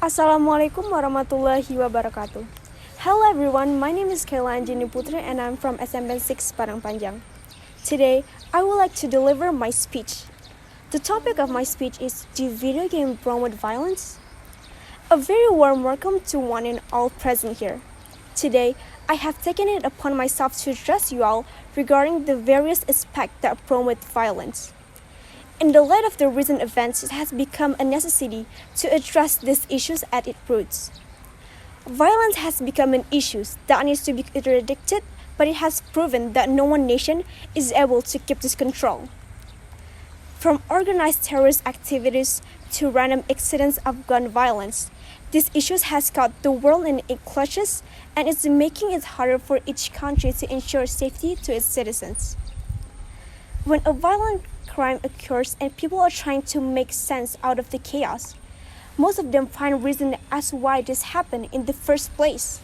Assalamualaikum warahmatullahi wabarakatuh. Hello everyone, my name is Kayla Anjini Putri and I'm from SMN 6 Padang Panjang. Today, I would like to deliver my speech. The topic of my speech is, do video games promote violence? A very warm welcome to one and all present here. Today, I have taken it upon myself to address you all regarding the various aspects that promote violence. In the light of the recent events, it has become a necessity to address these issues at its roots. Violence has become an issue that needs to be interdicted, but it has proven that no one nation is able to keep this control. From organized terrorist activities to random incidents of gun violence, this issue has caught the world in its clutches and is making it harder for each country to ensure safety to its citizens. When a violent crime occurs and people are trying to make sense out of the chaos, most of them find reason as why this happened in the first place.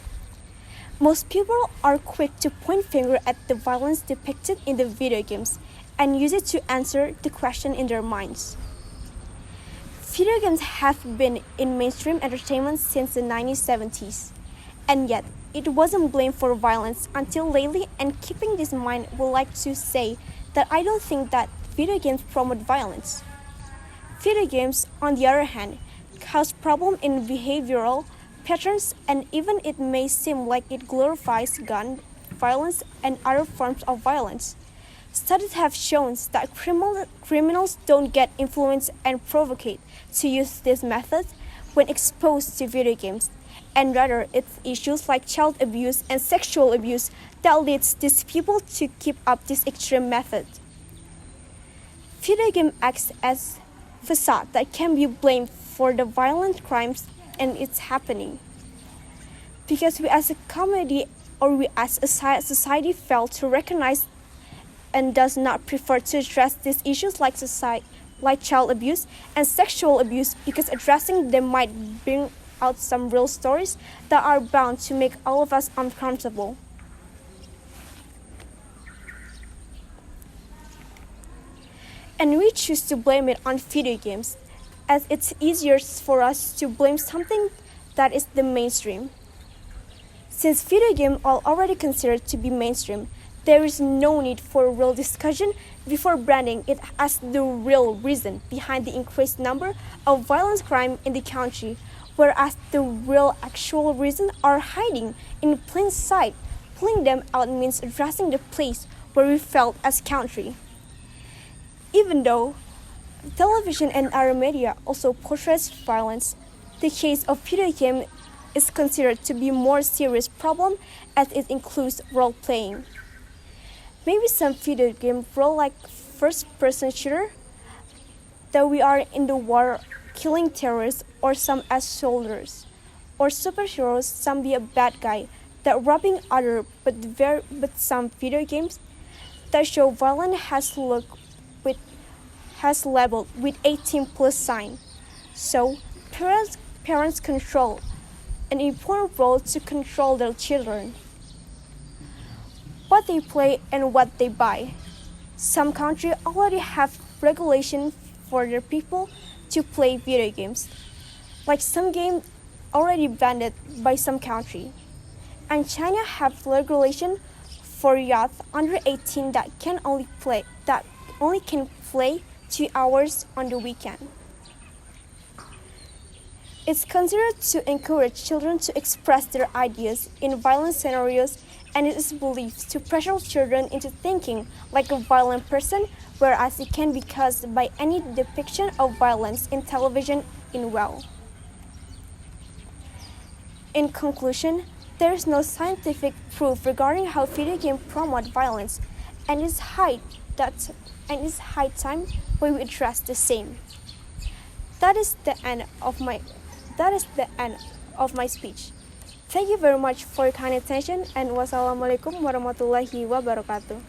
Most people are quick to point finger at the violence depicted in the video games and use it to answer the question in their minds. Video games have been in mainstream entertainment since the 1970s, and yet it wasn't blamed for violence until lately, and keeping this in mind, would like to say that I don't think that video games promote violence. Video games, on the other hand, cause problems in behavioral patterns, and even it may seem like it glorifies gun violence and other forms of violence. Studies have shown that criminals don't get influenced and provoked to use these methods when exposed to video games, and rather it's issues like child abuse and sexual abuse that leads these people to keep up this extreme method. Video game acts as facade that can be blamed for the violent crimes and it's happening. Because we as a community or we as a society fail to recognize and does not prefer to address these issues like child abuse and sexual abuse, because addressing them might bring out some real stories that are bound to make all of us uncomfortable. And we choose to blame it on video games, as it's easier for us to blame something that is the mainstream. Since video games are already considered to be mainstream, there is no need for real discussion before branding it as the real reason behind the increased number of violent crime in the country, whereas the real actual reasons are hiding in plain sight. Pulling them out means addressing the place where we failed as country. Even though television and other media also portrays violence, the case of video game is considered to be a more serious problem as it includes role-playing. Maybe some video game role like first-person shooter, that we are in the war killing terrorists, or some as soldiers, or superheroes, some be a bad guy that robbing other, but some video games that show violence has labeled with 18+ sign. So parents control an important role to control their children, what they play and what they buy. Some countries already have regulation for their people to play video games, like some games already banned by some country. And China have regulation for youth under 18 that only can play 2 hours on the weekend. It's considered to encourage children to express their ideas in violent scenarios, and it is believed to pressure children into thinking like a violent person, whereas it can be caused by any depiction of violence in television in well. In conclusion, there is no scientific proof regarding how video games promote violence, and it's high time we address the same. That is the end of my speech. Thank you very much for your kind attention, and wassalamualaikum warahmatullahi wabarakatuh.